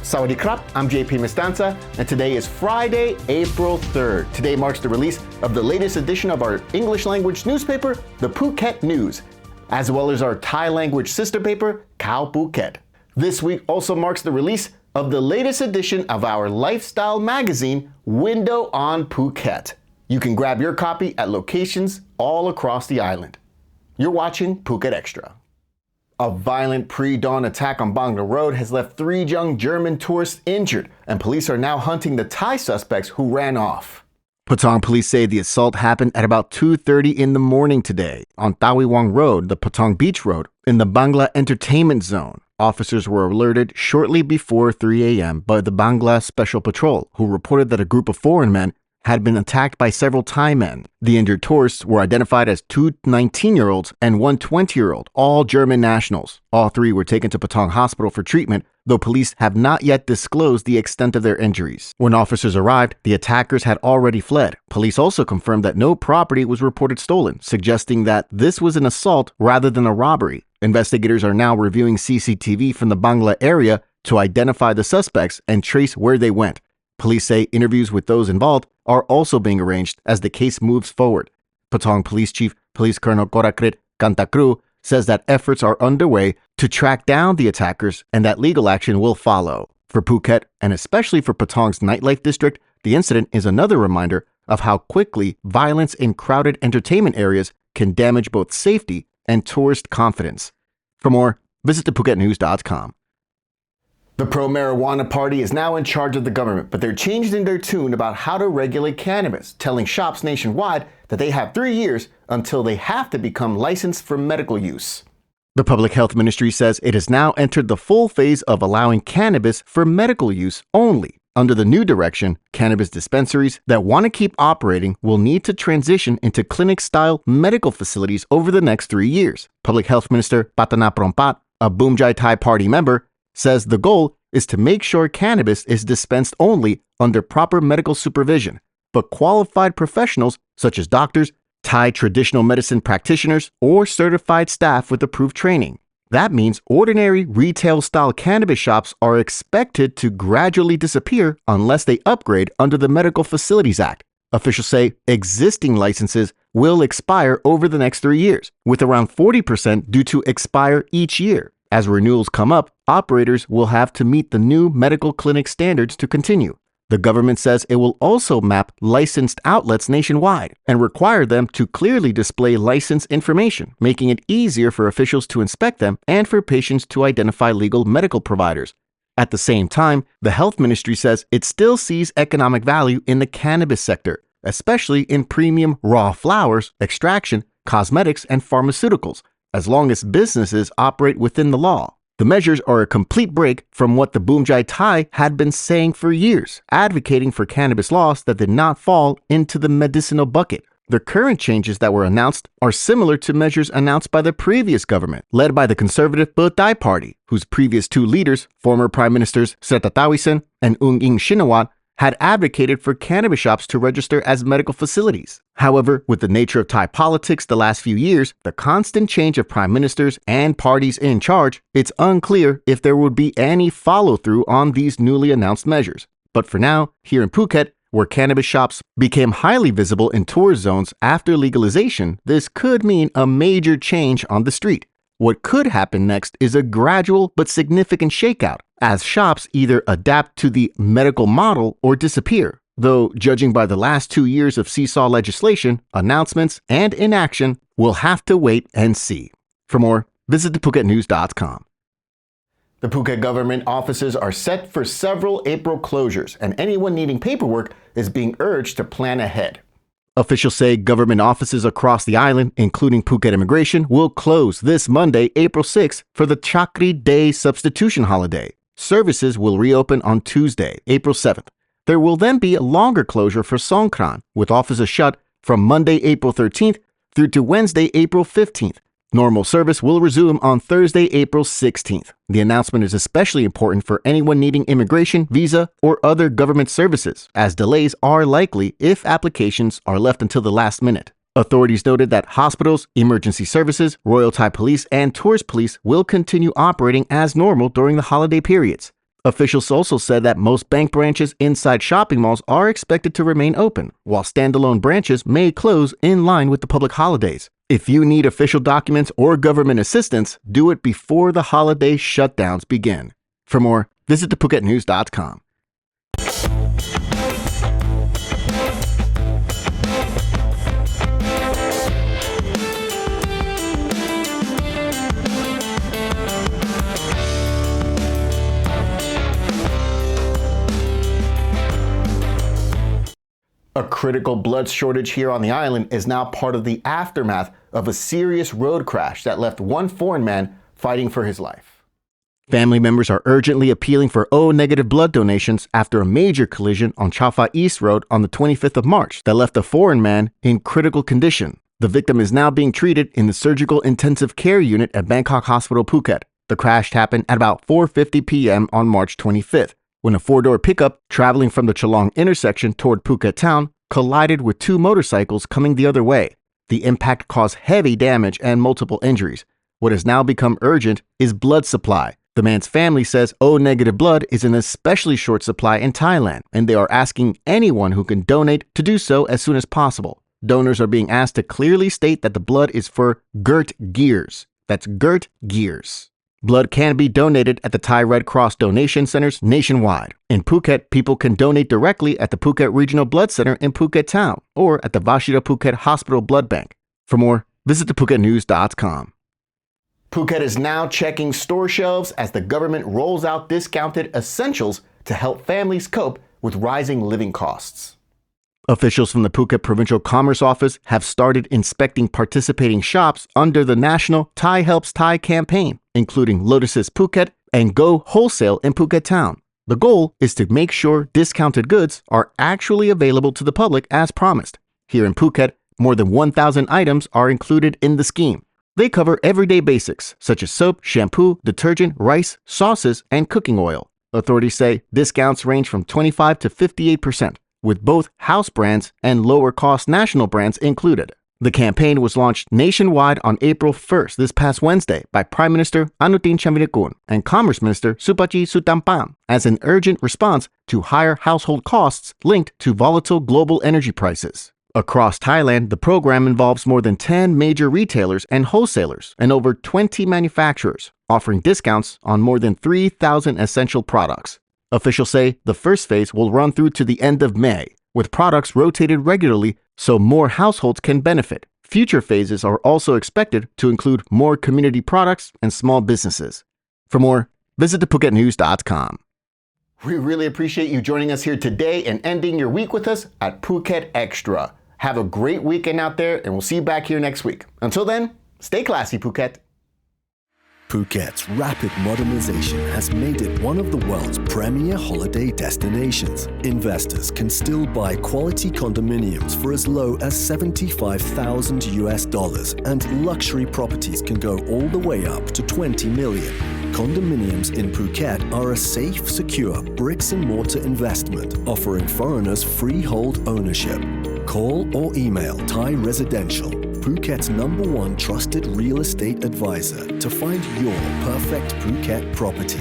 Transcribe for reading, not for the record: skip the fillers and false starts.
Sawadee krap, I'm JP Mestanza, and today is Friday, April 3rd. Today marks the release of the latest edition of our English language newspaper, the Phuket News, as well as our Thai language sister paper, Khao Phuket. This week also marks the release of the latest edition of our lifestyle magazine, Window on Phuket. You can grab your copy at locations all across the island. You're watching Phuket Xtra. A violent pre-dawn attack on Bangla Road has left 3 young German tourists injured, and police are now hunting the Thai suspects who ran off. Patong police say the assault happened at about 2:30 in the morning today on Tawiwang Road, the Patong Beach Road, in the Bangla Entertainment Zone. Officers were alerted shortly before 3 a.m. by the Bangla Special Patrol, who reported that a group of foreign men had been attacked by several Thai men. The injured tourists were identified as 2 19-year-olds and 1 20-year-old, all German nationals. All 3 were taken to Patong Hospital for treatment, though police have not yet disclosed the extent of their injuries. When officers arrived, the attackers had already fled. Police also confirmed that no property was reported stolen, suggesting that this was an assault rather than a robbery. Investigators are now reviewing CCTV from the Bangla area to identify the suspects and trace where they went. Police say interviews with those involved are also being arranged as the case moves forward. Patong Police Chief Police Colonel Gorakrit Kantakru says that efforts are underway to track down the attackers and that legal action will follow. For Phuket, and especially for Patong's nightlife district, the incident is another reminder of how quickly violence in crowded entertainment areas can damage both safety and tourist confidence. For more, visit thephuket.news.com. The pro-marijuana party is now in charge of the government, but they're changing their tune about how to regulate cannabis, telling shops nationwide that they have 3 years until they have to become licensed for medical use. The Public Health Ministry says it has now entered the full phase of allowing cannabis for medical use only. Under the new direction, cannabis dispensaries that want to keep operating will need to transition into clinic-style medical facilities over the next 3 years. Public Health Minister Patana Prompat, a Boomjai Thai Party member, says the goal is to make sure cannabis is dispensed only under proper medical supervision, but qualified professionals such as doctors, Thai traditional medicine practitioners, or certified staff with approved training. That means ordinary retail-style cannabis shops are expected to gradually disappear unless they upgrade under the Medical Facilities Act. Officials say existing licenses will expire over the next 3 years, with around 40% due to expire each year. As renewals come up, operators will have to meet the new medical clinic standards to continue. The government says it will also map licensed outlets nationwide and require them to clearly display license information, making it easier for officials to inspect them and for patients to identify legal medical providers. At the same time, the Health Ministry says it still sees economic value in the cannabis sector, especially in premium raw flowers, extraction, cosmetics, and pharmaceuticals, as long as businesses operate within the law. The measures are a complete break from what the Boomjai Thai had been saying for years, advocating for cannabis laws that did not fall into the medicinal bucket. The current changes that were announced are similar to measures announced by the previous government, led by the conservative Thai Party, whose previous 2 leaders, former Prime Ministers Srettha Thavisin and Ung Ing Shinawat, had advocated for cannabis shops to register as medical facilities. However, with the nature of Thai politics the last few years, the constant change of prime ministers and parties in charge, it's unclear if there would be any follow-through on these newly announced measures. But for now, here in Phuket, where cannabis shops became highly visible in tourist zones after legalization, this could mean a major change on the street. What could happen next is a gradual but significant shakeout, as shops either adapt to the medical model or disappear, though judging by the last 2 years of seesaw legislation, announcements, and inaction, we'll have to wait and see. For more, visit thephuket.news.com. The Phuket government offices are set for several April closures, and anyone needing paperwork is being urged to plan ahead. Officials say government offices across the island, including Phuket Immigration, will close this Monday, April 6th, for the Chakri Day substitution holiday. Services will reopen on Tuesday, April 7th. There will then be a longer closure for Songkran, with offices shut from Monday, April 13th through to Wednesday, April 15th. Normal service will resume on Thursday, April 16th. The announcement is especially important for anyone needing immigration, visa, or other government services, as delays are likely if applications are left until the last minute. Authorities noted that hospitals, emergency services, Royal Thai Police, and tourist police will continue operating as normal during the holiday periods. Officials also said that most bank branches inside shopping malls are expected to remain open, while standalone branches may close in line with the public holidays. If you need official documents or government assistance, do it before the holiday shutdowns begin. For more, visit thephuket.news.com. A critical blood shortage here on the island is now part of the aftermath of a serious road crash that left one foreign man fighting for his life. Family members are urgently appealing for O-negative blood donations after a major collision on Chao Phraya East Road on the 25th of March that left a foreign man in critical condition. The victim is now being treated in the surgical intensive care unit at Bangkok Hospital, Phuket. The crash happened at about 4:50 p.m. on March 25th. When a four-door pickup traveling from the Chalong intersection toward Phuket town collided with two motorcycles coming the other way. The impact caused heavy damage and multiple injuries. What has now become urgent is blood supply. The man's family says O-negative blood is in especially short supply in Thailand, and they are asking anyone who can donate to do so as soon as possible. Donors are being asked to clearly state that the blood is for Gov't gears. That's Gov't gears. Blood can be donated at the Thai Red Cross donation centers nationwide. In Phuket, people can donate directly at the Phuket Regional Blood Center in Phuket Town or at the Vashida Phuket Hospital Blood Bank. For more, visit thephuket.news.com. Phuket is now checking store shelves as the government rolls out discounted essentials to help families cope with rising living costs. Officials from the Phuket Provincial Commerce Office have started inspecting participating shops under the national Thai Helps Thai campaign, including Lotus's Phuket and Go Wholesale in Phuket Town. The goal is to make sure discounted goods are actually available to the public as promised. Here in Phuket, more than 1,000 items are included in the scheme. They cover everyday basics such as soap, shampoo, detergent, rice, sauces, and cooking oil. Authorities say discounts range from 25 to 58%. With both house brands and lower-cost national brands included. The campaign was launched nationwide on April 1st this past Wednesday by Prime Minister Anutin Charnvirakul and Commerce Minister Supachit Sutampam as an urgent response to higher household costs linked to volatile global energy prices. Across Thailand, the program involves more than 10 major retailers and wholesalers and over 20 manufacturers, offering discounts on more than 3,000 essential products. Officials say the first phase will run through to the end of May, with products rotated regularly so more households can benefit. Future phases are also expected to include more community products and small businesses. For more, visit thephuket.news.com. We really appreciate you joining us here today and ending your week with us at Phuket Xtra. Have a great weekend out there, and we'll see you back here next week. Until then, stay classy, Phuket. Phuket's rapid modernization has made it one of the world's premier holiday destinations. Investors can still buy quality condominiums for as low as $75,000 and luxury properties can go all the way up to 20 million. Condominiums in Phuket are a safe, secure bricks-and-mortar investment offering foreigners freehold ownership. Call or email Thai Residential, Phuket's #1 trusted real estate advisor, to find your perfect Phuket property.